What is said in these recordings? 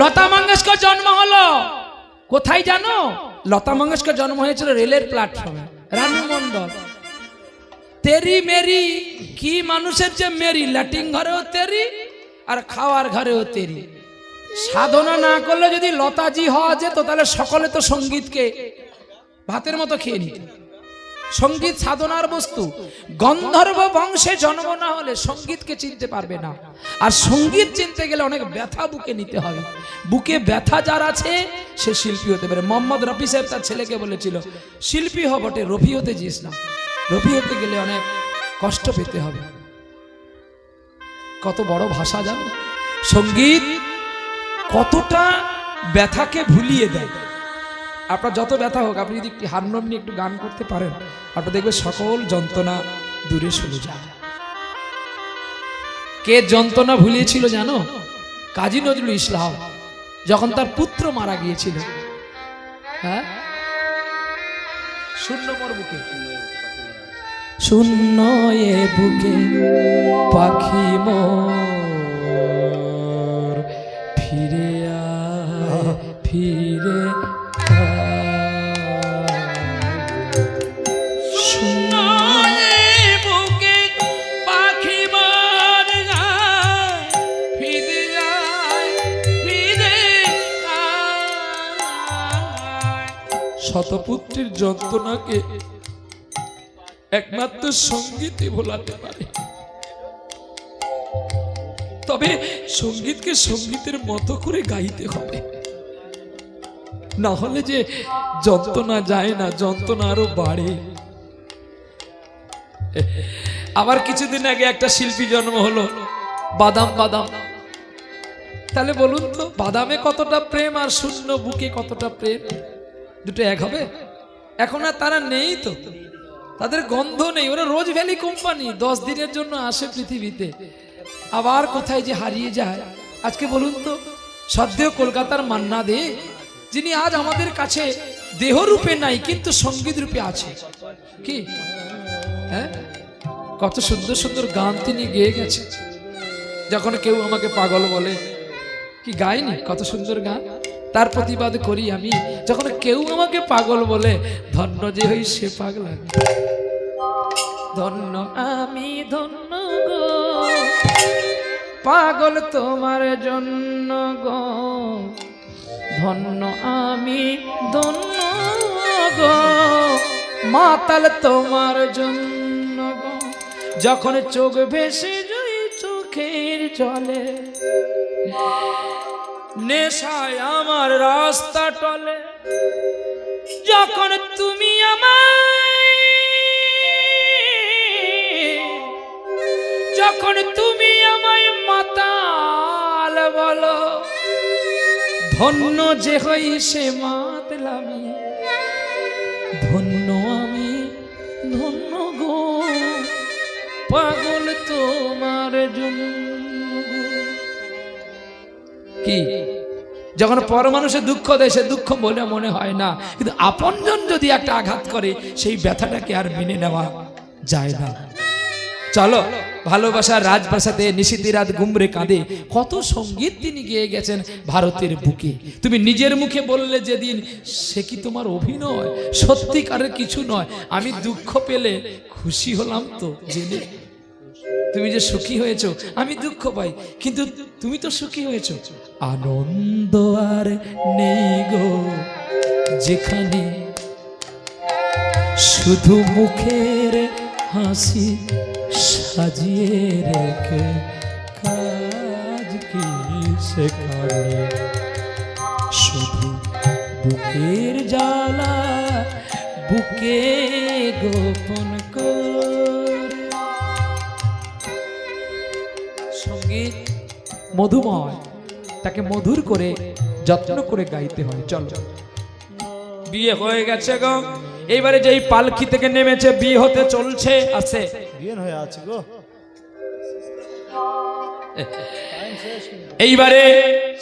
লতা মঙ্গেশকর জন্ম হলো কোথায় জানো? লতা মঙ্গেশকর জন্ম হয়েছিল রেলের প্ল্যাটফর্মে। রানু মণ্ডল তেরি মেরি, কি মানুষের যে মেরি, ল্যাটিন ঘরেও তেরি আর খাওয়ার ঘরেও তেরি। সাধনা না করলে যদি লতাজি হওয়া যেত তাহলে সকলে তো সঙ্গীতকে ভাতের মতো খেয়ে নিত। সঙ্গীত সাধনার বস্তু। গন্ধর্ব বংশে জন্ম না হলে সঙ্গীতকে চিনতে পারবে না। আর সঙ্গীত চিনতে গেলে অনেক ব্যথা বুকে নিতে হবে। বুকে ব্যথা যার আছে সে শিল্পী হতে পারে। মোহাম্মদ রফি সাহেব তার ছেলেকে বলেছিল, শিল্পী হ বটে, রফি হতে যাস না। রফি হতে গেলে অনেক কষ্ট পেতে হবে। কত বড় ভাষা জানো? সঙ্গীত কতটা ব্যথাকে ভুলিয়ে দেয়। আপনার যত ব্যথা হোক, আপনি যদি একটি হারমোনিয়াম নিয়ে একটু গান করতে পারেন, আপনার দেখবে সকল যন্ত্রণা দূরে সরে যায়। কে যন্ত্রণা ভুলিয়েছিল জানো? কাজী নজরুল ইসলাম, যখন তার পুত্র মারা গিয়েছিল। হ্যাঁ, শূন্য মোর বুকে, শূন্য এ বুকে পাখি মোর, ফিরে আয় ফিরে শতপুত্রের যন্ত্রণাকে একমাত্র সঙ্গীতই ভোলাতে পারে। তবে সঙ্গীতকে সঙ্গীতের মতো করে গাইতে হবে, না হলে যে যন্ত্রণা যায় না, যন্ত্রণা আরো বাড়ে। আবার কিছুদিন আগে একটা শিল্পী জন্ম হলো, বাদাম বাদাম। তাহলে বলুন তো, বাদামে কতটা প্রেম আর শূন্য বুকে কতটা প্রেম, দুটো এক হবে? এখন আর তারা নেই তো, তাদের গন্ধ নেই। ওরা রোজ ভ্যালি কোম্পানি 10 দিনের জন্য আসে পৃথিবীতে, আবার কোথায় যে হারিয়ে যায়। আজকে বলুন তো, সদ্য কলকাতার মান্না দে, যিনি আজ আমাদের কাছে দেহ রূপে নাই কিন্তু সঙ্গীত রূপে আছে। কি হ্যাঁ, কত সুন্দর সুন্দর গান তিনি গেয়ে গেছে। যখন কেউ আমাকে পাগল বলে, কি গায়নি কত সুন্দর গান? তার প্রতিবাদ করি আমি, যখন কেউ আমাকে পাগল বলে, ধন্য যে হই সে পাগলা। ধন্য আমি ধন্য গো, পাগল তোমার জন্য গো, ধন্য আমি ধন্য গো, মাতাল তোমার জন্য গো। যখন চোখ ভেসে যাই চোখের জলে, নেশায় আমার রাস্তা টলে, যখন তুমি আমায়, যখন তুমি আমায় মাতাল বলো, ধন্য যে হই সে মাতলামি, ধন্য আমি ধন্য গো, পাগল তোমার জন্য। কি যখন পর মানুষের দুঃখ দেয়, সে দুঃখ বলে মনে হয় না, কিন্তু আপনজন যদি একটা আঘাত করে, সেই ব্যথাটাকে আর মেনে নেওয়া যায় না। চলো, ভালোবাসার রাজভাষাতে নিশিতি রাত গুমরে কাঁদে, কত সঙ্গীত তিনি গেয়ে গেছেন ভারতের বুকে। তুমি নিজের মুখে বললে যেদিন, সে কি তোমার অভিনয়? সত্যিকারের কিছু নয়। আমি দুঃখ পেলে খুশি হলাম তো জেনে, তুমি যে সুখী হয়েছো। আমি দুঃখ পাই, কিন্তু তুমি তো সুখী হয়েছো। আনন্দ আর নেই গো যেখানে, শুধু মুখের হাসি সাজিয়ে রেখে কাজ কি সেখানে, শুধু বুকের জ্বালা বুকে গোপন করে। সঙ্গীত মধুময়, তাকে মধুর করে যত্ন করে গাইতে হয়। চলো, বিয়ে হয়ে গেছে গো, এইবারে যেই পালকি থেকে নেমেছে, বিয়ে হতে চলছে, আছে বিয়ে হয়ে আছে গো। এইবারে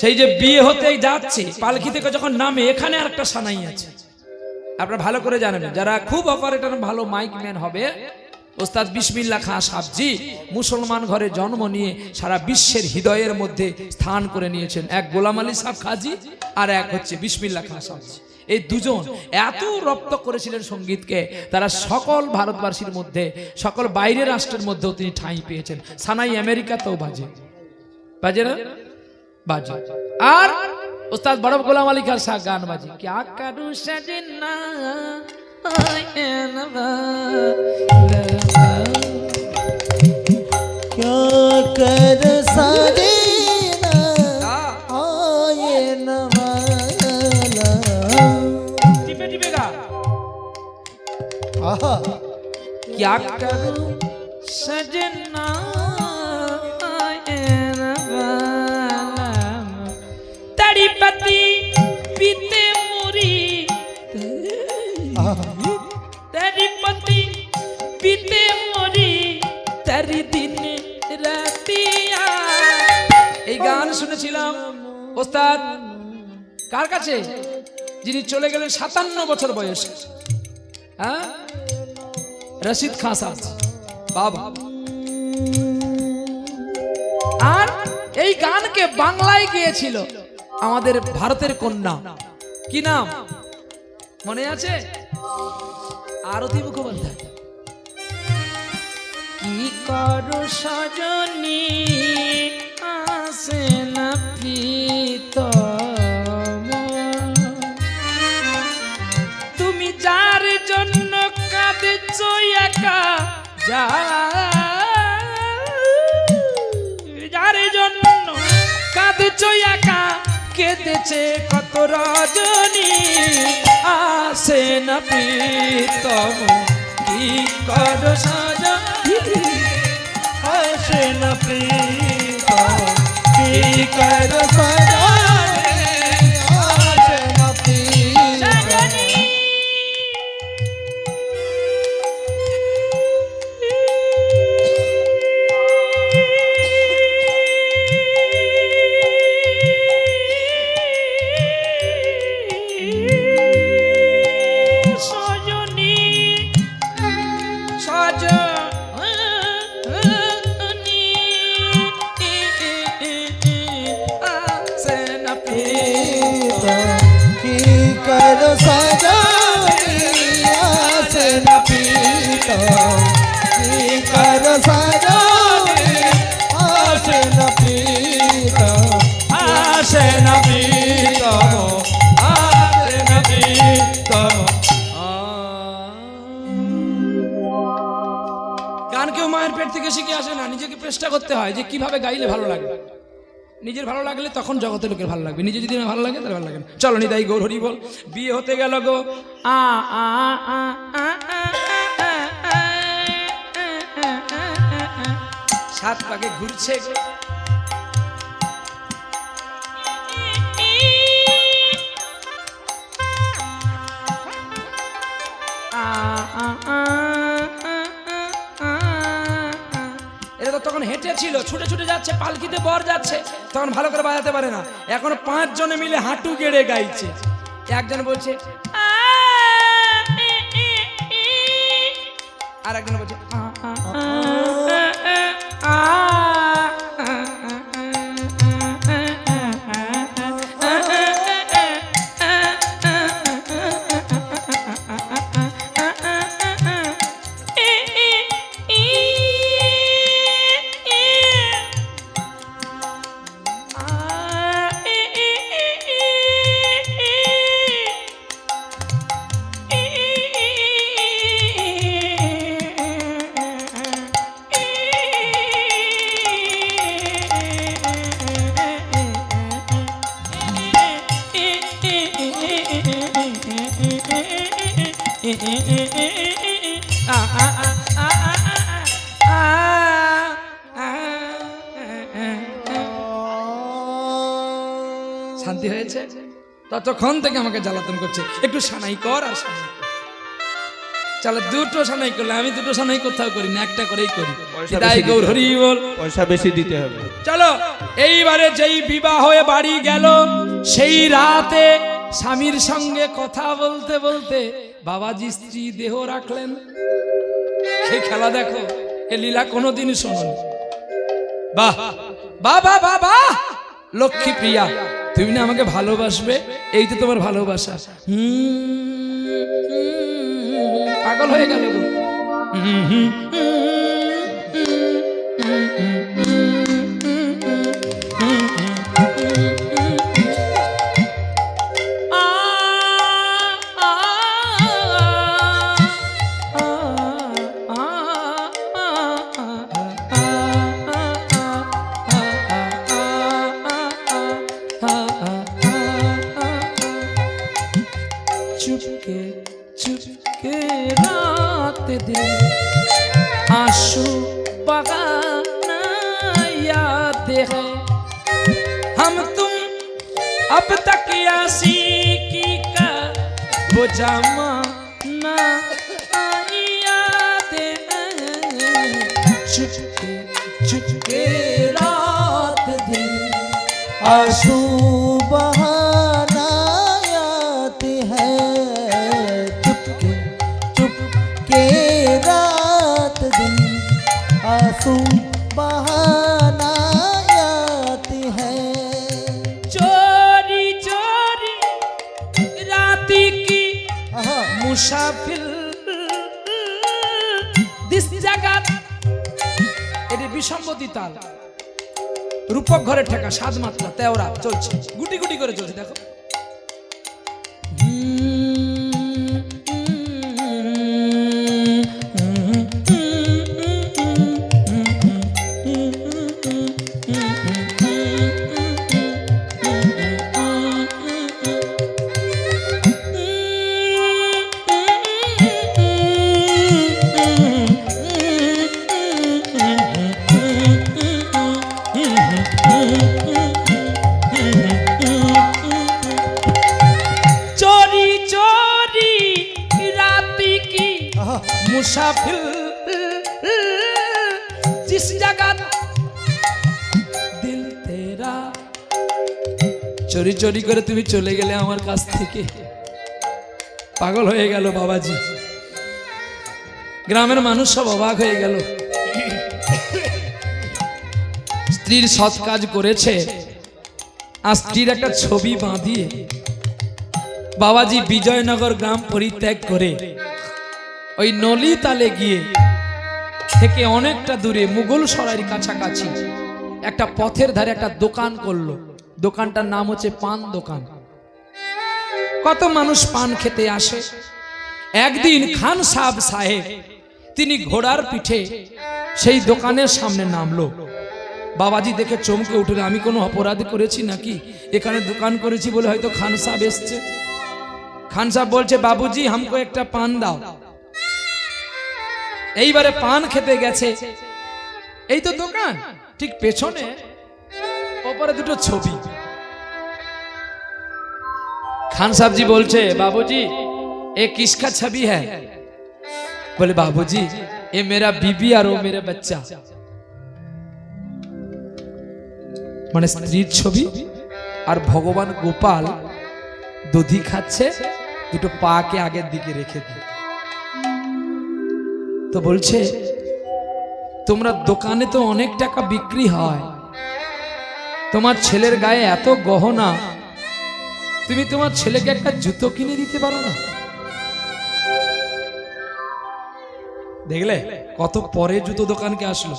সেই যে বিয়ে হতে যাচ্ছে, পালকি থেকে যখন নামে, এখানে আর একটা সানাই আছে। আপনারা ভালো করে জানেন, যারা খুব অপারেটর ভালো মাইক ম্যান হবে, ওস্তাদ বিসমিল্লাহ খান সাহেবজি মুসলমান ঘরে জন্ম নিয়ে সারা বিশ্বের হৃদয়ের মধ্যে স্থান করে নিয়েছেন। এক গোলাম আলী সাহেব খাজি আর এক হচ্ছে বিসমিল্লাহ খান সাহেবজি। এই দুজন এত রপ্ত করেছিলেন সঙ্গীতকে, তারা সকল ভারতবাসীর মধ্যে, সকল বাইরের রাষ্ট্রের মধ্যেও তিনি ঠাঁই পেয়েছেন। সানাই আমেরিকাতেও বাজে, বাজে না? বাজে। আর ওস্তাদ বড় গোলাম আলী খান সাহেব গান বাজে, ক্যা করু সজনা क्या कर सजना आए नवाला। टिपे टिपे गा आहा क्या करूं सजना तेरी पति पीते मोरी, तेरी पति पीते मोरी तेरी दिन রাতিয়া। এই গান শুনেছিলাম ওস্তাদ কার কাছে, যিনি চলে গেলেন 57 বছর বয়সে, হ্যাঁ, রশিদ খান সাহেব বাবা। আর এই গানকে বাংলায় গেয়েছিল আমাদের ভারতের কন্যা, কি নাম মনে আছে? আরতি মুখোপাধ্যায়। কি করো সজনী আসে না প্রীতম, তুমি যার জন্য কাঁদছো একা, যার জন্য কাঁদছো একা, কেঁদেছে কত রজনী আসে না প্রীতম। কি করো সজনী আসে না প্रीतम, की कर सजना आसे ना प्रीतम। গান কেউ মায়ের পেট থেকে শিখে আসে না, নিজেকে চেষ্টা করতে হয় যে কিভাবে গাইলে ভালো লাগবে। নিজের ভালো লাগলে তখন জগতের লোকের ভালো লাগবে, নিজে যদি ভালো লাগে তাহলে ভালো লাগে না। চলো নিতাই গৌর হরি বল। বিয়ে হতে গেল গো, সাত পাকে ঘুরছে গো, এটা তো তখন হেঁটে ছিল, ছুটে ছুটে যাচ্ছে, পালকিতে বর যাচ্ছে, তখন ভালো করে বাজাতে পারে না। এখন 5 জনে মিলে হাঁটু গেড়ে গাইছে। একজন বলছে আর একজন বলছে শান্তি হয়েছে। ততক্ষণ থেকে আমাকে জ্বালাতন করছে, একটু সানাই কর আর সানাই কর। চলো দুটো সানাই করলে, আমি দুটো সানাই কোথাও করি না, একটা করেই করি। গৌর হরি বল। পয়সা বেশি দিতে হবে। চলো এইবারে যেই বিবাহ হয়ে বাড়ি গেল, সেই রাতে স্বামীর সঙ্গে কথা বলতে বলতে বাবাজি স্ত্রী দেহ রাখলেন। এই খেলা দেখো, এ লীলা কোনোদিনই শোনোনি। বাহ বাহ বাহ বাহ বাহ, লক্ষ্মী প্রিয়া, তুমি না আমাকে ভালোবাসবে, এই তো তোমার ভালোবাসা। পাগল হয়ে গেল গো। चुपके चुपके रात दिन आंसू बगाना याद है, हम तुम अब तक आशिकी का वो जमाना याद है। चुपके चुपके रात दिन आंसू बहाना याद है, चुपके चुपके रात दिन आंसू बहाना याद है। चोरी चोरी राती की मुसाफिर दिस जगह, এটি বিষম্বতী তাল, রূপক ঘরের ঠেকা, সাত মাত্রা তেওরা চলছে, গুটি গুটি করে চলছে দেখো। मुसाफिर जिस जगह दिल तेरा, चोरी चोरी करे তুমি চলে গেলে আমার কাছ থেকে। পাগল হয়ে গেল বাবাজি, গ্রামের মানুষ সব অবাক হয়ে গেল। স্ত্রীর সৎ কাজ করেছে, আর স্ত্রীর একটা ছবি বাঁধিয়ে বাবাজি বিজয়নগর গ্রাম পরিত্যাগ করে ওই নলি তালে গিয়ে থেকে অনেকটা দূরে মুঘল সরাইয়ের কাছাকাছি একটা পথের ধারে একটা দোকান করলো। দোকানটার নাম হচ্ছে পান দোকান। কত মানুষ পান খেতে আসে। একদিন খান সাহেব তিনি ঘোড়ার পিঠে সেই দোকানের সামনে নামলো। বাবাজি দেখে চমকে উঠল, আমি কোনো অপরাধ করেছি নাকি, এখানে দোকান করেছি বলে হয়তো খান সাহেব এসছে। খান সাহেব বলছে, বাবুজি हमको একটা পান দাও। এইবারে পান খেতে গেছে, এই তো দোকান, ঠিক পেছনে ওপরে দুটো ছবি। खान साहब जी बोलছে, बाबूजी ये किसका छवि है? बोले बाबूजी ये मेरा बीबी और वो मेरा बच्चा। মানে স্ত্রীর ছবি আর ভগবান গোপাল দধি খাচ্ছে, দুটো পাকে আগের দিকে রেখে দিয়ে। তো বলছে, তোমরা দোকানে তো অনেক টাকা বিক্রি হয়, তোমার ছেলের গায়ে এত গহনা, তুমি তোমার ছেলেকে একটা জুতো কিনে দিতে পারো না? দেখলে কত পরে জুতো দোকানকে আসলো।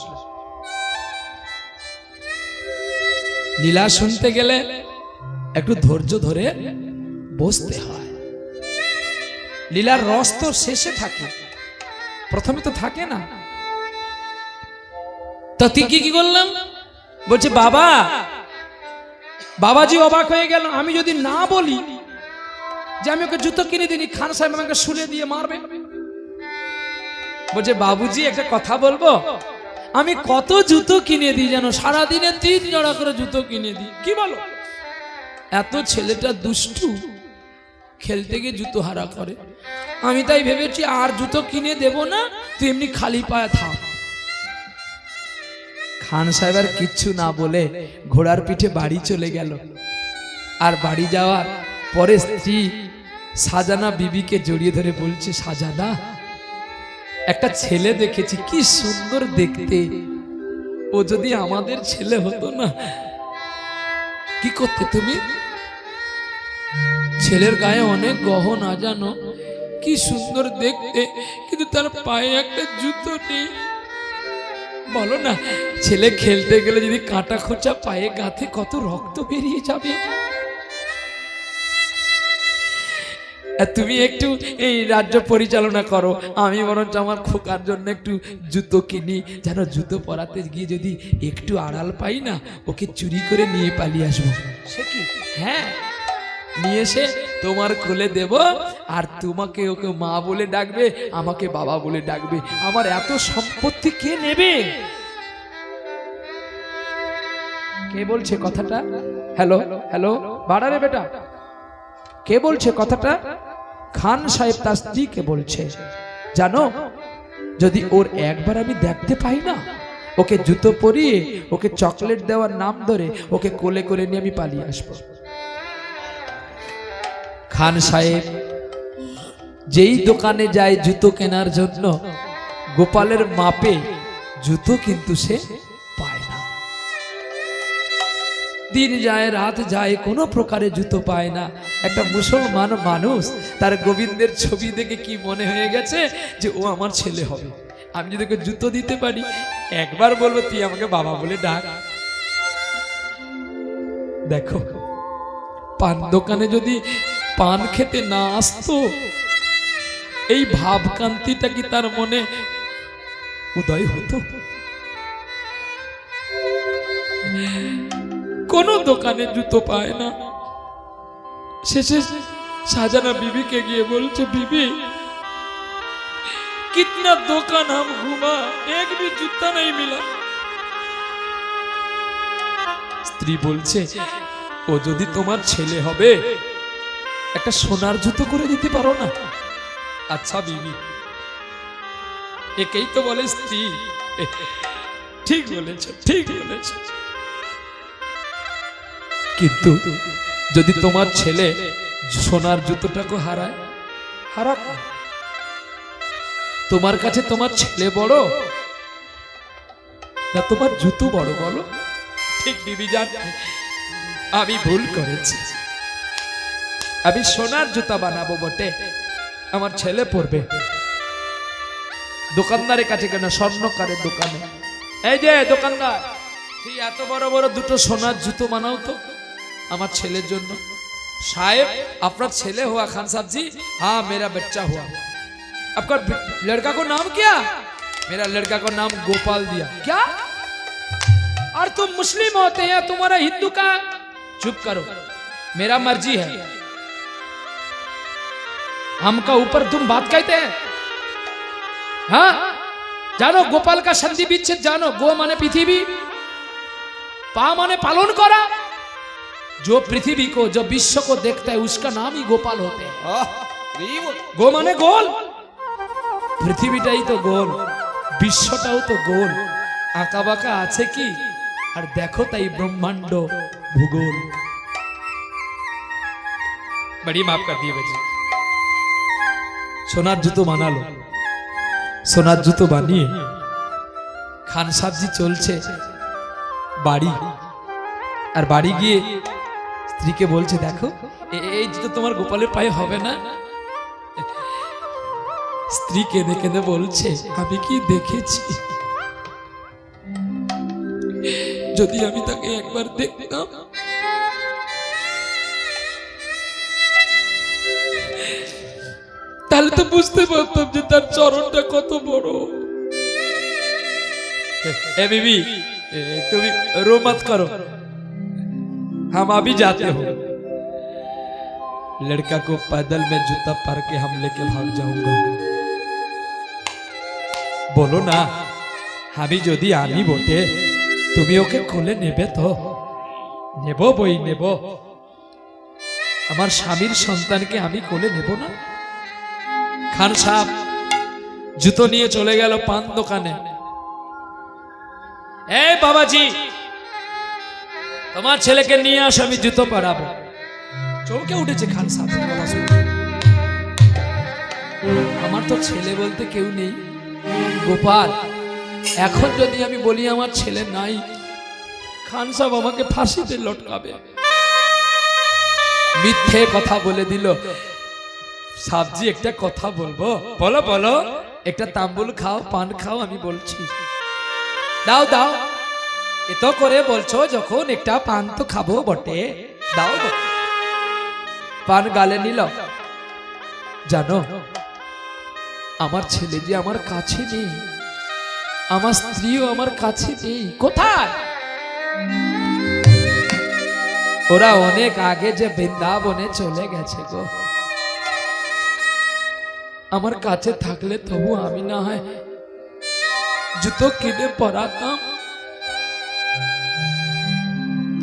লীলা শুনতে গেলে একটু ধৈর্য ধরে বসতে হয়। লীলার রস তো শেষে থাকে, প্রথমে তো থাকে না। তো তুই কি করলাম? বলছে বাবা, বাবাজি অবাক হয়ে গেল। আমি যদি না বলি যে আমি ওকে জুতো কিনে দিইনি, খান সাহেব আমাকে শুলে দিয়ে মারবে। বলছে বাবুজি একটা কথা বলবো, আমি কত জুতো কিনে দিই জানো, সারাদিনে 3 জোড়া করে জুতো কিনে দিই। কি বলো? এত ছেলেটা দুষ্টু, খেলতে গিয়ে জুতো হারা করে। আমি তাই ভেবেছি আর জুতো কিনে দেব না, তুই এমনি খালি পায়ে থাক। খান সাহেব আর কিচ্ছু না বলে ঘোড়ার পিঠে বাড়ি চলে গেল। আর বাড়ি যাওয়ার পরে স্ত্রী সাজানা বিবিকে জড়িয়ে ধরে বলছে, সাজানা একটা ছেলে দেখেছি, কি সুন্দর দেখতে। ও যদি আমাদের ছেলে হতো না, কি করতে তুমি? ছেলের গায়ে অনেক গহনা জানো, কি সুন্দর দেখতে, কিন্তু তার পায়ে একটা জুতো নেই। বলো না, ছেলে খেলতে গেলে যদি কাঁটা খোঁচা পায়ে গাঁথে, কত রক্ত বেরিয়ে যাবে। তুমি একটু এই রাজ্য পরিচালনা করো, আমি বরঞ্চ আমার খোকার জন্য একটু জুতো কিনি, যেন জুতো পরাতে গিয়ে যদি একটু আড়াল পাই না, ওকে চুরি করে নিয়ে পালিয়ে আসবো। সে কি? হ্যাঁ, নিয়ে এসে তোমার কোলে দেব, আর তোমাকে ওকে মা বলে ডাকবে, আমাকে বাবা বলে ডাকবে। আমার এত সম্পত্তি কে নেবে? কে বলছে কথাটা? হ্যালো হ্যালো, বাড়ারে বেটা, কে বলছে কথাটা? খান সাহেব তার স্ত্রীকে বলছে, জানো, যদি ওর একবার আমি দেখতে পাই না, ওকে জুতো পরিয়ে, ওকে চকলেট দেওয়ার নাম ধরে ওকে কোলে করে নিয়ে আমি পালিয়ে আসবো। খান সাহেব যেই দোকানে যায় জুতো কেনার জন্য, গোপালের মাপে জুতো কিন্তু সে পায় না। দিন যায় রাত যায়, কোনো প্রকারে জুতো পায় না। একটা মুসলমান মানুষ, তার গোবিন্দের ছবি দেখে কি মনে হয়ে গেছে যে ও আমার ছেলে হবে। আমি যদি ওকে জুতো দিতে পারি, একবার বলবো তুই আমাকে বাবা বলে ডাক। দেখো, পান দোকানে যদি পান খেতে না আসতো, এই ভাবকান্তিটা কি তার মনে উদয় হতো? কোন দোকানে জুতো পায় না। শেষে শাহজানা बीबी के গিয়ে বলছে, बीबी कितना दुकान हम घूमा, एक भी जूता नहीं मिला। স্ত্রী বলছে, ও যদি তোমার ছেলে হবে, একটা সোনার জুতো করে দিতে পারো না? আচ্ছা बीबी, একেই তো বলে স্ত্রী। ঠিক বলেছ, ঠিক বলেছ, কিন্তু যদি তোমার ছেলে সোনার জুতোটাকে হারায়, হারাক না। তোমার কাছে তোমার ছেলে বড় না তোমার জুতো বড়, বলো? ঠিক बीबी জান, আমি ভুল করেছি। আমি সোনার জুতা বানাবো বটে, আমার ছেলে পরবে। দোকানদারের কাছে কেন, স্বর্ণকারের দোকানে। এই যে দোকানদার, তুই এত বড় বড় দুটো সোনার জুতো বানাও তো আমার ছেলের জন্য। साहब, आपका छेले हुआ खान साहब जी? हाँ, मेरा बच्चा हुआ। आपका लड़का को नाम क्या? मेरा लड़का को नाम गोपाल दिया। क्या? और तुम मुस्लिम होते हैं, तुम्हारा हिंदू का? चुप करो, मेरा मर्जी है। हमका ऊपर तुम बात कहते हैं? हाँ, जानो गोपाल का संधि विच्छेद जानो। गो माने पृथ्वी, पा माने पालन करा। जो पृथ्वी को, जो विश्व को देखता है, उसका नाम ही गोपाल होते हैं। गो माने गोल, पृथ्वीटाई तो गोल, विश्वटाও तो गोल। आका बाका আছে কি? আর দেখো তাই ब्रह्मांड भूगोल। बड़ी माफ कर दिए बच्चे। সোনার জুতো বানালো, সোনার জুতো বানিয়ে খান সাহেবজি চলছে বাড়ি। আর বাড়ি গিয়ে স্ত্রীকে বলছে, দেখো এই জুতো তোমার গোপালের পায়ে হবে না। স্ত্রী কেঁদে কেঁদে বলছে, আমি কি দেখেছি, যদি আমি তাকে একবার দেখতাম, তাহলে তো বুঝতে পারতাম যে তার চরণটা কত বড়। ए बीबी, तुम रो मत करो, हम अभी जाते हो। लड़का को पैदल में जूता पर के हम लेके भाग जाऊंगा। बोलो ना, हमी যদি আনি বটে, তুমি ওকে কোলে নেবে তো? নেব বই নেব, আমার স্বামীর সন্তানকে আমি কোলে নেব না? খান সাহেব জুতো নিয়ে চলে গেল পান দোকানে। ए बाबाजी, তোমার ছেলেকে নিয়ে আসো, আমি জুতো পরাবো। চমকে উঠেছে খান সাহেব কথা শুনে। আমার তো ছেলে বলতে কেউ নেই, গোপাল, এখন যদি আমি বলি আমার ছেলে নাই, খান সাহেব আমাকে ফাঁসিতে লটকাবে। মিথ্যে কথা বলে দিল। সাবজি একটা কথা বলবো? বলো বলো। একটা তাম্বুল খাও, পান খাও, আমি বলছি। দাও দাও, এত করে বলছো যখন, একটা পান তো খাবো বটে, দাও দাও। পান গালে নিল। জানো, আমার ছেলে যে আমার কাছে নেই, আমার স্ত্রীও আমার কাছে নেই। কোথায়? ওরা অনেক আগে যে বৃন্দাবনে চলে গেছে গো। আমার কাছে থাকলে তবু আমি না হয় জুতো কিনে পরাতাম।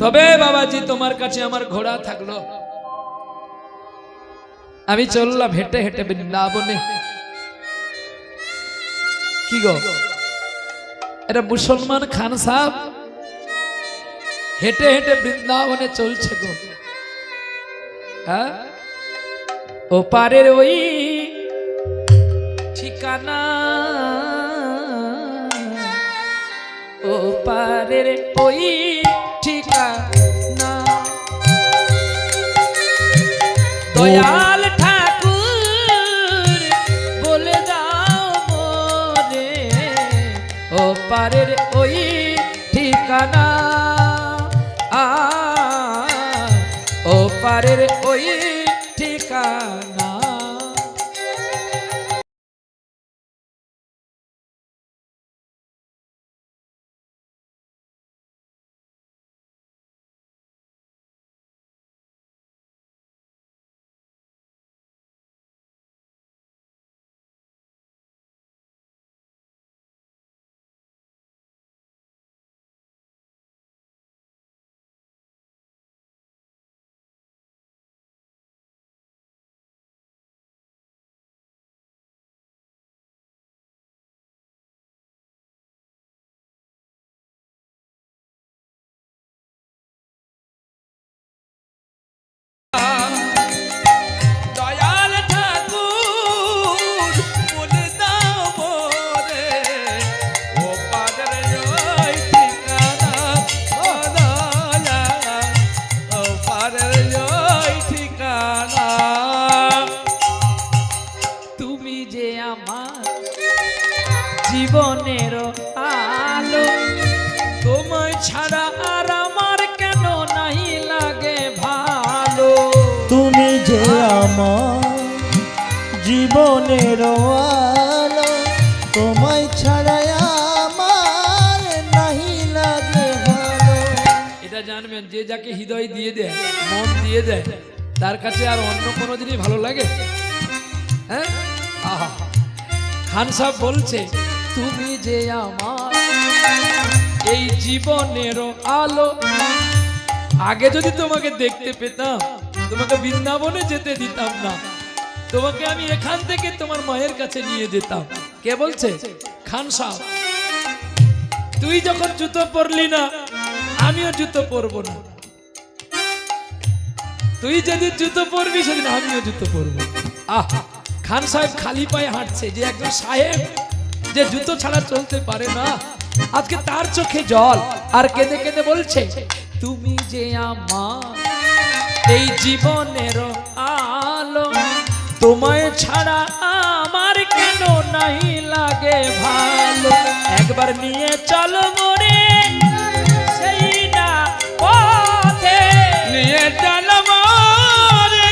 তবে বাবাজি, তোমার কাছে আমার ঘোড়া থাকলো, আমি চললাম হেঁটে হেঁটে বৃন্দাবনে। কি গো, এটা মুসলমান খান সাহেব হেঁটে হেঁটে বৃন্দাবনে চলছে গো। হ্যাঁ, ও পারের ওই ঠিকানা, ও পারের ওই ঠিকানা, দয়াল ঠাকুর বলে দাও মোরে, ও পারের ওই ঠিকানা, ও পারের ওই ঠিকানা। দয়াল ঠাকুর বলে দাও মোরে, ও পারের ওই ঠিকানা, ও দয়াল, ও পারের ওই ঠিকানা। তুমি যে আমার জীবনের আলো, তোমায় ছাড়া আর আমার কেন নাই লাগে ভালো। তুমি যে আমার জীবনের আলো, তোমায় ছাড়া আমার নাহি লাগে ভালো। এটা জানবেন, যে যাকে হৃদয় দিয়ে দেয়, মন দিয়ে দেয়, তার কাছে আর অন্য কোনো জিনিস ভালো লাগে? হ্যাঁ, আহা, খান সাহেব বলছে, তুমি যে আমার এই জীবনের আলো, আগে যদি তোমাকে দেখতে পেতাম, তোমাকে বৃন্দাবনে যেতে দিতাম না, তোমাকে আমি এখান থেকে তোমার মায়ের কাছে নিয়ে যেতাম। কে বলছে? খান সাহেব। তুই যখন জুতো পরলি না, আমিও জুতো পরবো না। তুই যেদিন জুতো পরবি সেদিন আমিও জুতো পরবো। আহ, খান সাহেব খালি পায়ে হাঁটছে, যে একজন সাহেব, যে জুতো ছাড়া চলতে পারে না, আজকে তার চোখে জল, আর কেঁদে কেঁদে বলছে, তুমি যে আমার এই জীবনের আলো, তোমায় ছাড়া আমার কেন নাই লাগে ভালো। একবার নিয়ে চলো মোরে সেই না পথে, নিয়ে চলো মোরে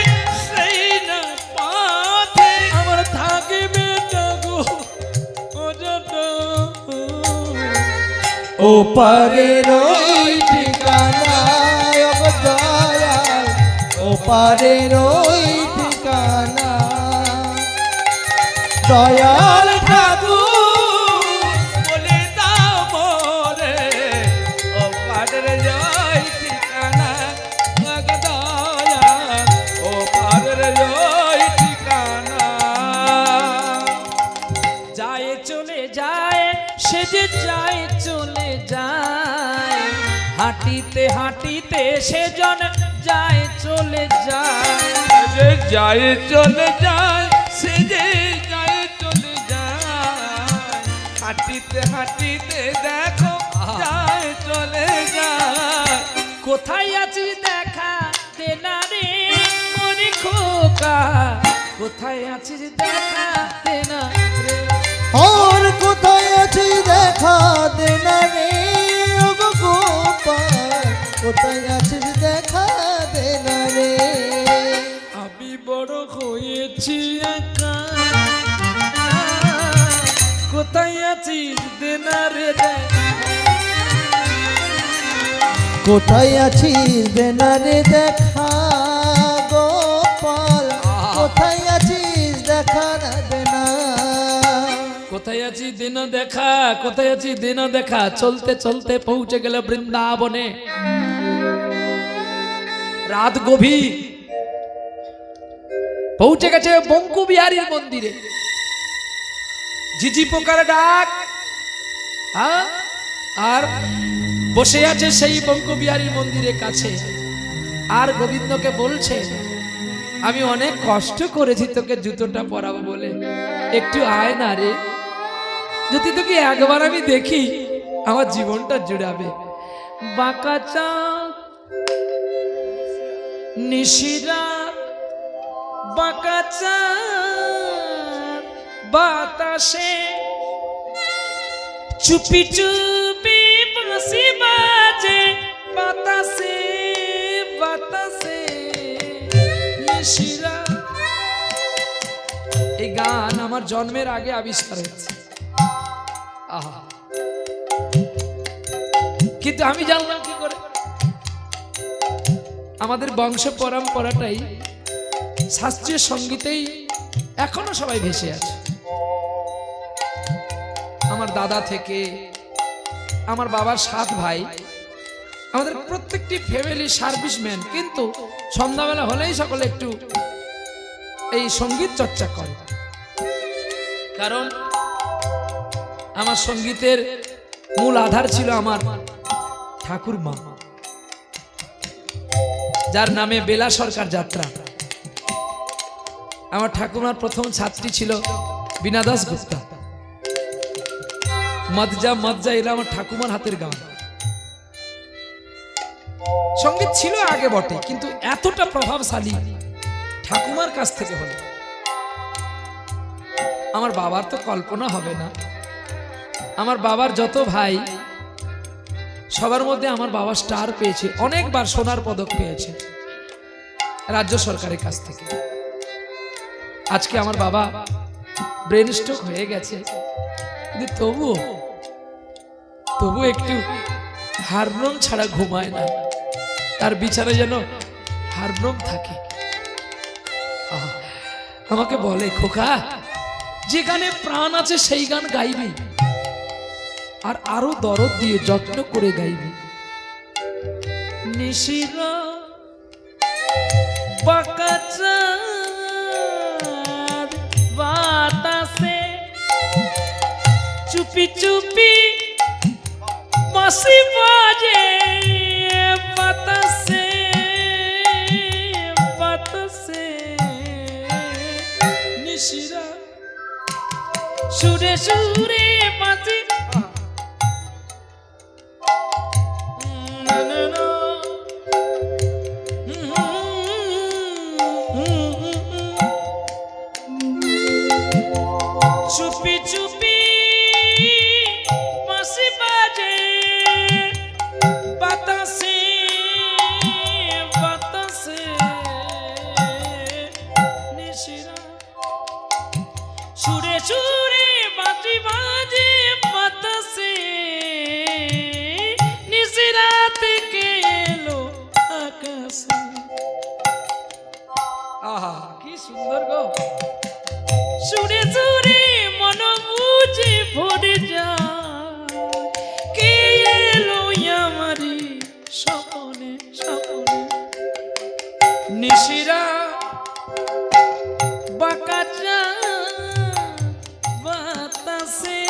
সেই না পথে, আমার থাকবে না গো ও পারের ওই ঠিকানা, ও দয়াল, ও পারের ওই ঠিকানা, দয়াল ঠাকুর বলে দাও মোরে, ও পারের ওই ঠিকানা, দয়াল, ও পারের ওই ঠিকানা। যায় চলে যায়, সে যে যায় চলে যায়, হাঁটিতে হাঁটিতে সেজন যায় চলে যায়, যে যায় চলে যায়, সে যে যায় চলে যায়, হাঁটিতে হাঁটিতে দেখো যায় চলে যায়। কোথায় আছিস দেখা দে না রে মনি খোকা, কোথায় আছিস দেখা দে না রে। और কোথায় আছিস দেখা দে না রে ও গো গোপাল, কোথায় আছিস দেখা দে না রে। আমি বড় হয়েছি একা, কোথায় আছিস দে না রে দেখা। কোথায় আছিস দে না রে দেখা গোপাল, কোথায় আছিস দেখা না দে না। কোথায় আছি দিন দেখা, কোথায় আছি দিন দেখা। চলতে চলতে পৌঁছে গেল বৃন্দাবনে। রাত গভীর, পৌঁছে গেছে বঙ্কু বিহারীর মন্দিরে। ঝিঝি পোকার ডাক, আর বসে আছে সেই বঙ্কু বিহারীর মন্দিরের কাছে। আর গোবিন্দকে বলছে, আমি অনেক কষ্ট করেছি তোকে জুতোটা পরাবো বলে, একটু আয় না রে, যদি তোকে একবার আমি দেখি আমার জীবনটা জুড়াবে। বাঁকা চাঁদ নিশিরাত, বাঁকা চাঁদ বাতাসে, চুপি চুপি বাঁশি বাজে বাতাসে বাতাসে নিশিরাত। এই গান আমার জন্মের আগে আবিষ্কার হয়েছে। আহা, কিন্তু আমি জানলাম কি করে? আমাদের বংশ পরম্পরাটাই শাস্ত্রীয় সঙ্গীতেই এখনো সবাই ভেসে আছে। আমার দাদা থেকে আমার বাবার 7 ভাই, আমাদের প্রত্যেকটি ফ্যামিলি সার্ভিসম্যান, কিন্তু সন্ধ্যাবেলা হলেই সকলে একটু এই সঙ্গীত চর্চা করে। কারণ আমার সঙ্গীতের মূল আধার ছিল আমার ঠাকুরমা, যার নামে বেলা সরকার যাত্রা। আমার ঠাকুরমার প্রথম ছাত্রী ছিল বীণা দাস গুপ্তা। মজ্জা মজ্জা এরা আমার ঠাকুমার হাতের গান। সঙ্গীত ছিল আগে বটে, কিন্তু এতটা প্রভাবশালী ঠাকুমার কাছ থেকে হলো। আমার বাবার তো কল্পনা হবে না। আমার বাবার যত ভাই, সবার মধ্যে আমার বাবা স্টার পেয়েছে, অনেকবার সোনার পদক পেয়েছে রাজ্য সরকারের কাছ থেকে। আজকে আমার বাবা ব্রেন স্ট্রোক হয়ে গেছে, কিন্তু তবু একটু হারমোনিয়াম ছাড়া ঘুমায় না। তার বিচারে যেন হারমোনিয়াম থাকে। আমাকে বলে, খোকা, যে গানে প্রাণ আছে সেই গান গাইবি, আর আরো দরদ দিয়ে যত্ন করে গাইবি। নিশিরা বাঁকা চাঁদ বাতাসে, চুপি চুপি বাঁশি বাজে বাতাসে বাতাসে নিশিরা সুরে সুরে বাঁশি। চুপি চুপি বাঁশি বাজে বাতাসে বাতাসে নিশিরা সুরে সুরে বাঁশি বাজে বাতাসে নিশিরা থেকে এলো আকাশে। আহা, কি সুন্দর গো! সুরে সুরে মন বুঝে ভরে যায়, কে এলো আমারি স্বপনে স্বপনে। নিশিরা বাঁকা চাঁদ বাতাসে,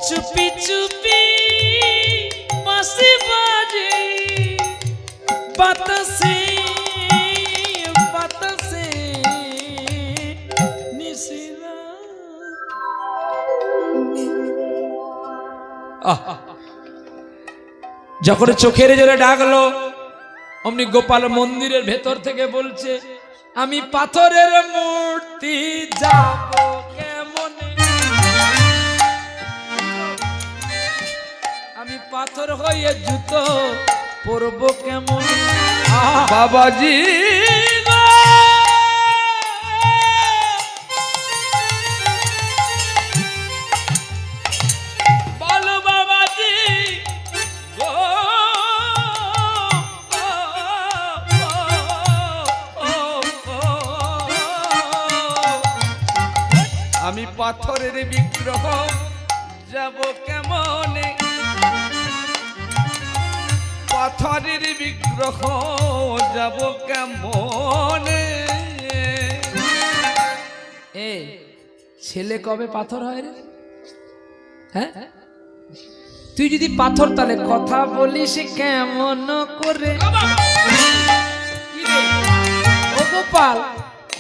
চুপি চুপি বাঁশি বাজে বাতাসে বাতাসে নিশিরা। যখন চোখের জলে ডাকলো অমনি গোপাল মন্দিরের ভেতর থেকে বলছে, আমি পাথরের মূর্তি যাব কেমনে, আমি পাথর হয়ে জুতো পরব কেমন। বাবাজি বলো বাবাজি গো, আমি পাথরের বিগ্রহ যাব কেমনে, পাথরের বিগ্রহ যাব কেমনে। এ ছেলে কবে পাথর হয় রে? হ্যাঁ, তুই যদি পাথর তাহলে কথা বলিস কেমন করে? কি রে ও গোপাল,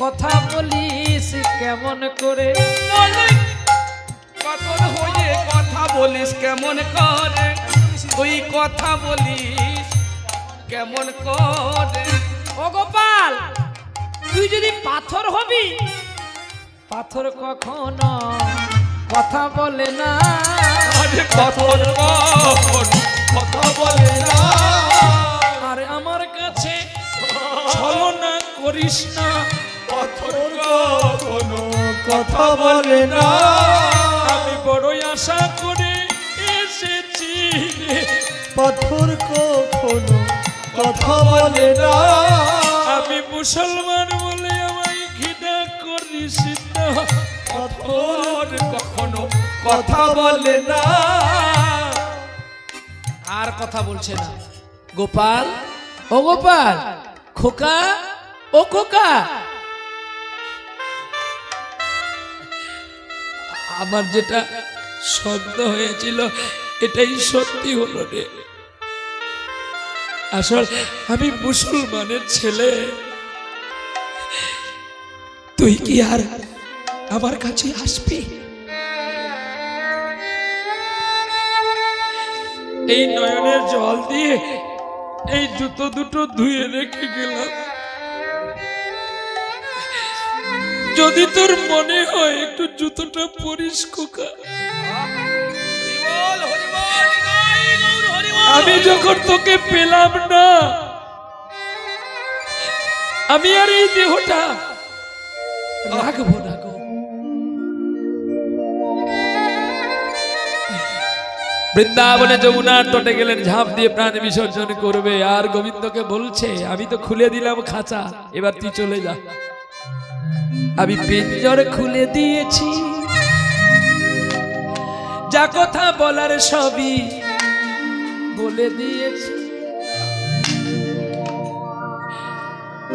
কথা বলিস কেমন করে? পাথর হয়ে কথা বলিস কেমন করে, তুই কথা বলিস কেমন করে? ও গোপাল, তুই যদি পাথর হবি, পাথর কখনো কথা বলে না, পাথর কথা বলে না। আরে আমার কাছে ছলনা করিস না, পাথর কখনো কথা বলে না। আমি বড়ই আশা করে এসেছি, পাথর কখনো কথা বলে না। আমি মুসলমান বলে আমায় ঘৃণা করিস না, পাথর কখনো কথা বলে না। আর কথা বলছে না। গোপাল, ও গোপাল, খোকা, ও খোকা, আমার যেটা সন্দেহ হয়েছিল এটাই সত্যি হলো রে। আসল আমি মুসলমানের ছেলে, তুই কি আর আমার কাছে আসবি? এই নয়নের জল দিয়ে এই জুতো দুটো ধুয়ে রেখে গেলাম, যদি তোর মনে হয় একটু জুতোটা পরিস খোকা। আমি যখন তোকে পেলাম না, আমি আর এই দেহটা রাখবো না গো। বৃন্দাবনে যমুনার তটে গেলেন, ঝাঁপ দিয়ে প্রাণ বিসর্জন করবে। আর গোবিন্দকে বলছে, আমি তো খুলে দিলাম খাঁচা, এবার তুই চলে যা। আমি পিঞ্জর খুলে দিয়েছি, যা কথা বলার সবই বলে দিয়েছি।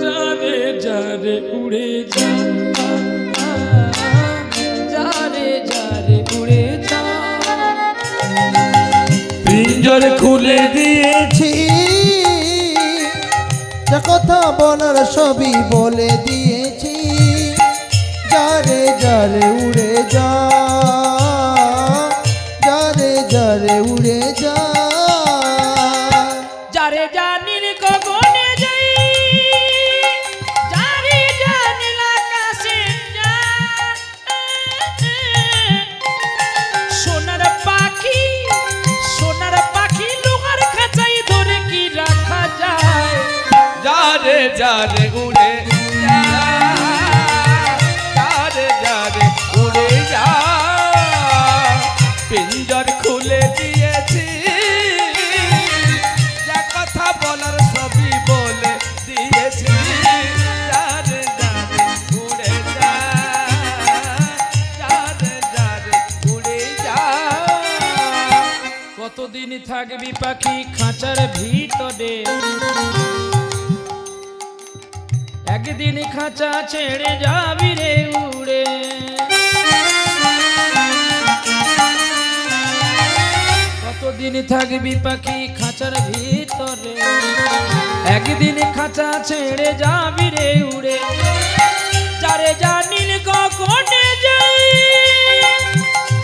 যারে যারে উড়ে যা, যারে যারে উড়ে যা। পিঞ্জর খুলে দিয়েছি, যা কথা বলার সবই বলে দিয়েছি। যারে যারে উড়ে যা, যারে যারে উড়ে যা। যারে জানির গগনে যাই, যারে জানিল আকাশে যা। সোনার পাখি, সোনার পাখি লোহার খাঁচাই ধরে কি রাখা যায়? যারে যারে উড়ে যা, যারে যারে উড়ে যা। পিঞ্জর খুলে দিয়েছি, যা কথা বলার সবই বলে দিয়েছি। যারে যারে উড়ে যা, যারে যারে উড়ে যা। কতদিন থাকবি পাখি খাঁচার ভিতরে, একদিন খাঁচা ছেড়ে যাবি রে উড়ে। কতদিন থাকবি পাখি খাঁচার ভিতরে, একদিন খাঁচা ছেড়ে যাবি রে উড়ে। যারে জানিল গগনে যাই,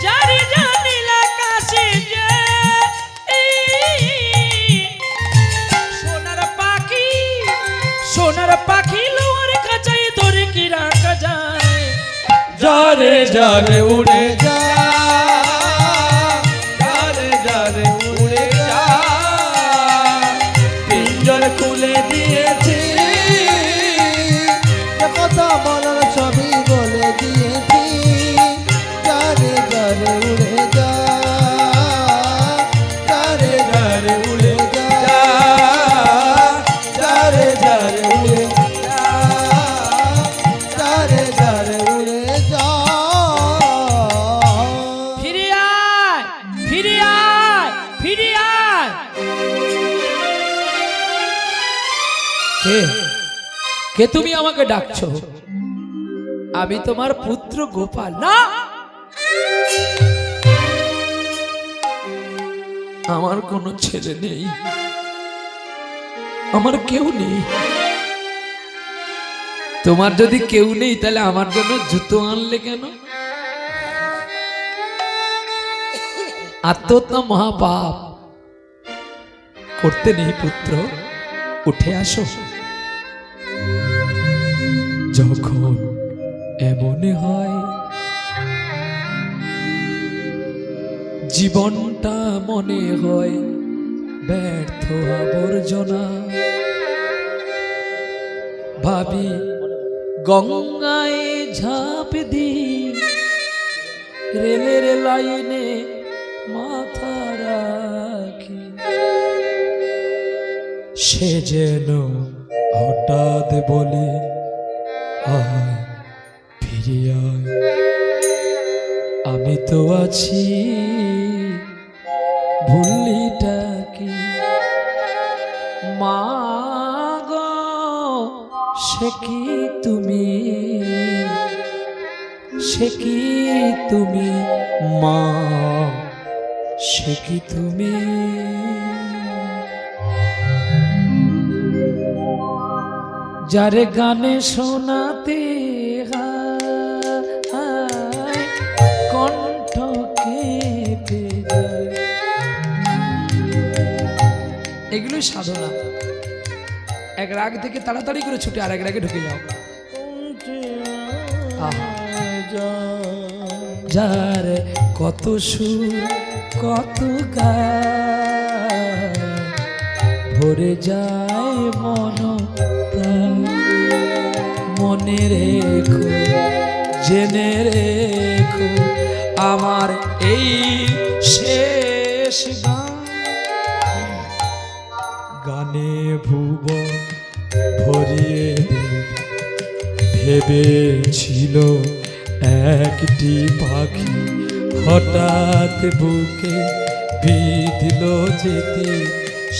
যারে জানিল আকাশে যাই। সোনার পাখি লোয়ার কাছাই ধরে কি রাখা যায় যারে যারে উড়ে যা যারে যারে উড়ে যা পিঞ্জর খুলে দিয়েছি কথা বলার সবই বলে দিয়েছি যারে যারে উড়ে যা যারে যারে উড়ে যা যারে যারে উড়ে যা যারে যারে উড়ে যা ফিরে আয় ফিরে আয় ফিরে আয় কে কে তুমি আমাকে ডাকছো আমি তোমার পুত্র গোপাল না আমার কোনো ছেলে নেই আমার কেউ নেই তোমার যদি কেউ নেই তাহলে আমার জন্য জুতো আনলে কেন আত্মহত্যা মহাপাপ করতে নেই পুত্র উঠে আসো যখন এমন হয় জীবনটা মনে হয় ব্যর্থ আবর্জনা ভাবি গঙ্গায় ঝাঁপ দি রেলের লাইনে মাথা রাখি সে যেন হঠাৎ বলে আয় ফিরে আয় আমি তো আছি ভুলিটা কি মা গো সে কি তুমি মা সে কি তুমি যারে গানে শোনাতে হয় কণ্ঠ কেঁপে যায় এগুলোই সাধনা এক রাগ থেকে তাড়াতাড়ি করে ছুটে আর এক রাগে ঢুকে যাও যার কত সুর কত গান ভরে যায় মন প্রাণ মনে রেখো জেনে রেখো আমার এই শেষ গান গানে ভুবন ভরিয়ে ভেবেছিল একটি পাখি হঠাৎ বুকে বিঁধল যেতে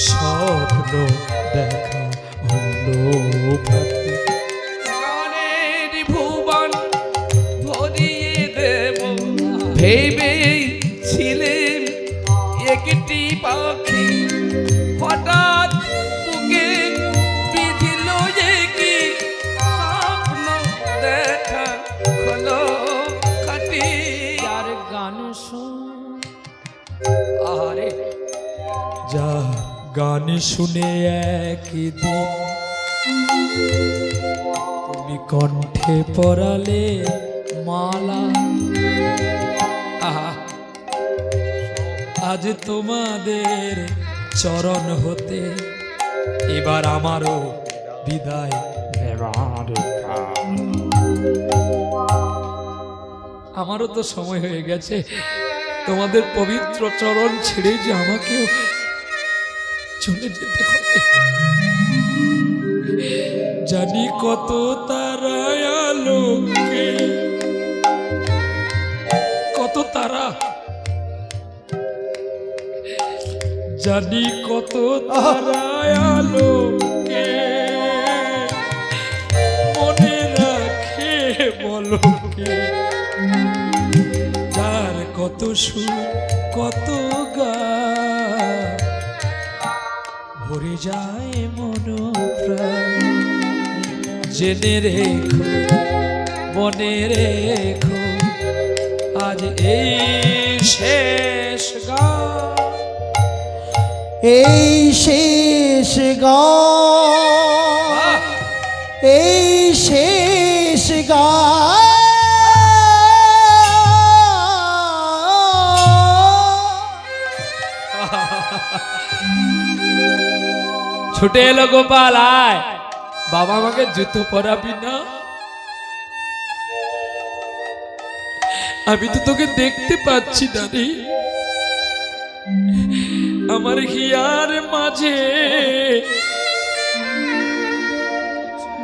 স্বপ্ন দেখা হলো পাখি গানের ভুবন ভরিয়ে দেব ভেবেছিলেন একটি পাখি হঠাৎ বুকে বিঁধল যে কি স্বপ্ন দেখা হলো খাটি আর গান শুন আরে যা গান শুনে একদিন তুমি কণ্ঠে পরালে মালা আহা আজ তোমাদের চরণ হতে এবার আমারও বিদায় নেবার আমারও তো সময় হয়ে গেছে তোমাদের পবিত্র চরণ ছেড়ে যে আমাকেও চলে যেতে হবে জানি কত তারা আলোকে কত তারা জানি কত তারা আলোকে মনে রাখে বলো কে যার কত সুর কত গান ভরে যায় মন প্রাণ জেনে রেখো মনে রেখো আজ এই শেষ গান এই শেষ গান এই শেষ গা ছুটে এলো গোপাল, আয় বাবা আমাকে জুতো পরাবি না? আমি তো তোকে দেখতে পাচ্ছি না রে, আমার হিয়ার মাঝে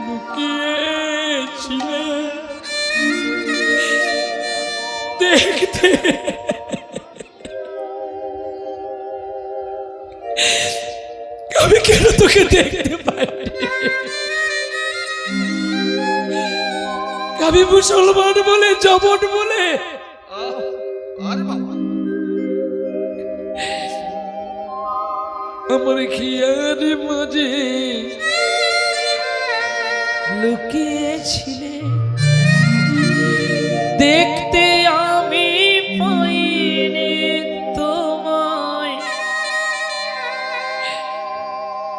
লুকিয়েছিলে দেখতে, আমি কেন তোকে দেখতে পাইনি? আমি মুসলমান বলে, জবন বলে আমার খিয়ার মাঝে লুকিয়েছিলে দেখতে, আমি পাইনি তোমায়,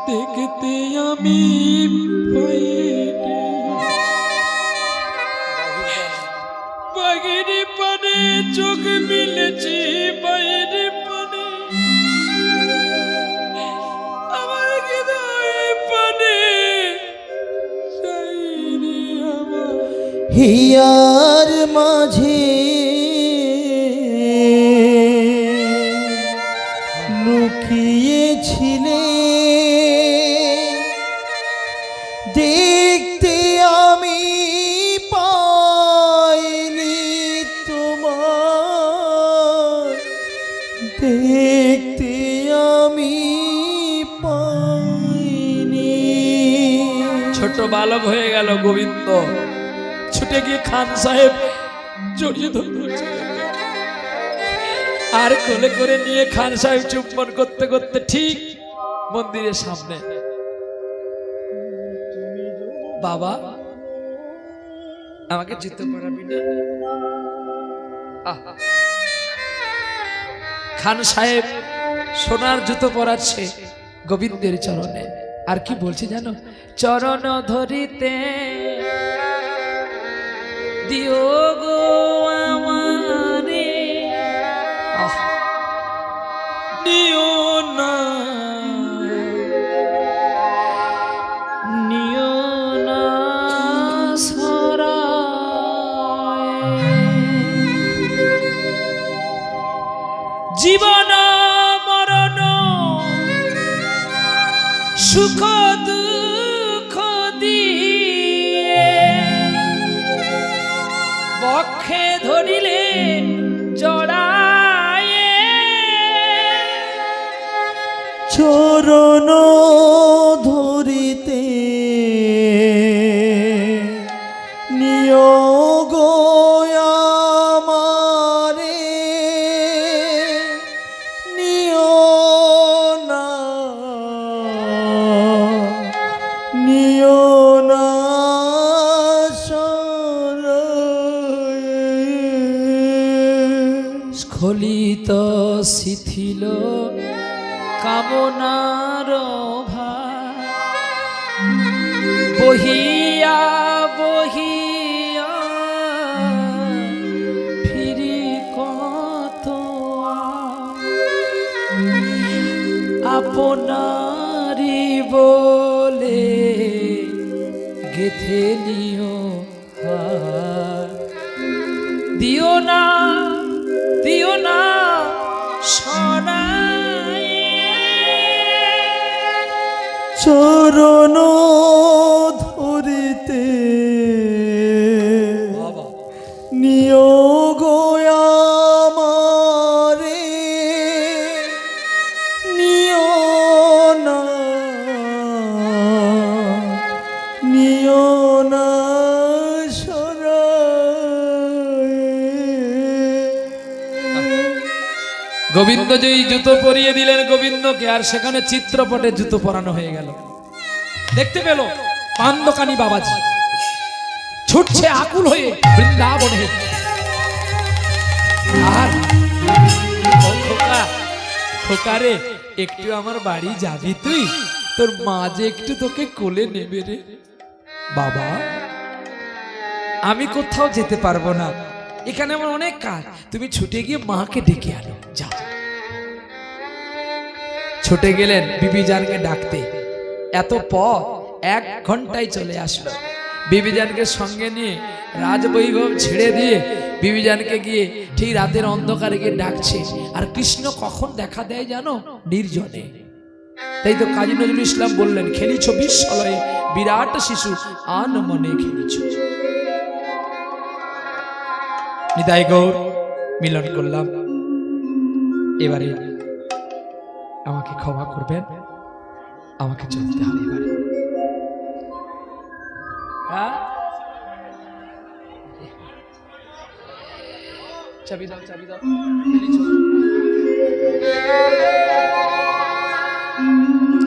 দেখতে আমি পাইনি। বাগিরি পানে চোখ মিলেছি, বাইরে পানে আমার হৃদয়ে পানে চাইনি আমার হিয়ার মাঝে লুকিয়েছিলে দেখতে, আমি পাইনি তোমার, দেখতে আমি পাইনি। ছোট বালক হয়ে গেল গোবিন্দ, ছুটে গিয়ে খান সাহেব জড়িয়ে ধরল আর কোলে করে নিয়ে খান সাহেব চুম্বন করতে করতে ঠিক মন্দিরের সামনে, বাবা আমাকে জুতো পরাবি না? খান সাহেব সোনার জুতো পরাচ্ছে গোবিন্দের চরণে, আর কি বলছে জানো? চরণ ধরিতে দিও গো আমারে, নিও না নিও না সরায়, জীবন মরণ সুখ দুঃখ দিয়ে বক্ষে ধরিলে জড়ায়, চরণ ধরিতে নিয়োগ আমারে, নিও না নিও না সরায়। স্খলিত শিথিল কামনার ভার, বহিয়া বহিয়া ফিরি কত আপনারি বলে গেথে নিও হার, দিও না সরায়, চরণ ধরিতে নিয়োগ আমারে, নিও না নিও না গোবিন্দ যেই জুতো পরিয়ে দিলেন গোবিন্দকে, আর সেখানে চিত্রপটে জুতো পরানো হয়ে গেল। দেখতে পেল পান দোকানি বাবাজি ছুটছে আকুল হয়ে বৃন্দাবনে, আর খোকা খোকা রে, একটু আমার বাড়ি যাবি তুই? তোর মা যে একটু তোকে কোলে নেবে রে। বাবা আমি কোথাও যেতে পারবো না, এখানে আমার অনেক কাজ, তুমি ছুটে গিয়ে মাকে ডেকে আনো। যাও। ছুটে গেলেন বিবিজানকে ডাকতে। এত পথ 1 ঘন্টায় চলে আসলো। বিবিজানকে সঙ্গে নিয়ে রাজবৈভব ছেড়ে দিয়ে বিবিজানকে গিয়ে ঠিক রাতের অন্ধকারে গিয়ে ডাকছে। আর কৃষ্ণ কখন দেখা দেয় জানো? নির্জনে। তাই তো কাজী নজরুল ইসলাম বললেন, খেলিছ বিশ্বলয়ে বিরাট শিশু আন মনে খেলিছ। নিতাই গৌর, মিলন করলাম। এবারে আমাকে ক্ষমা করবেন, আমাকে চলতে হবে এবারে। হ্যাঁ, চাবি দাও, চাবি দাও।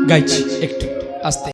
গাইছি একটু আস্তে।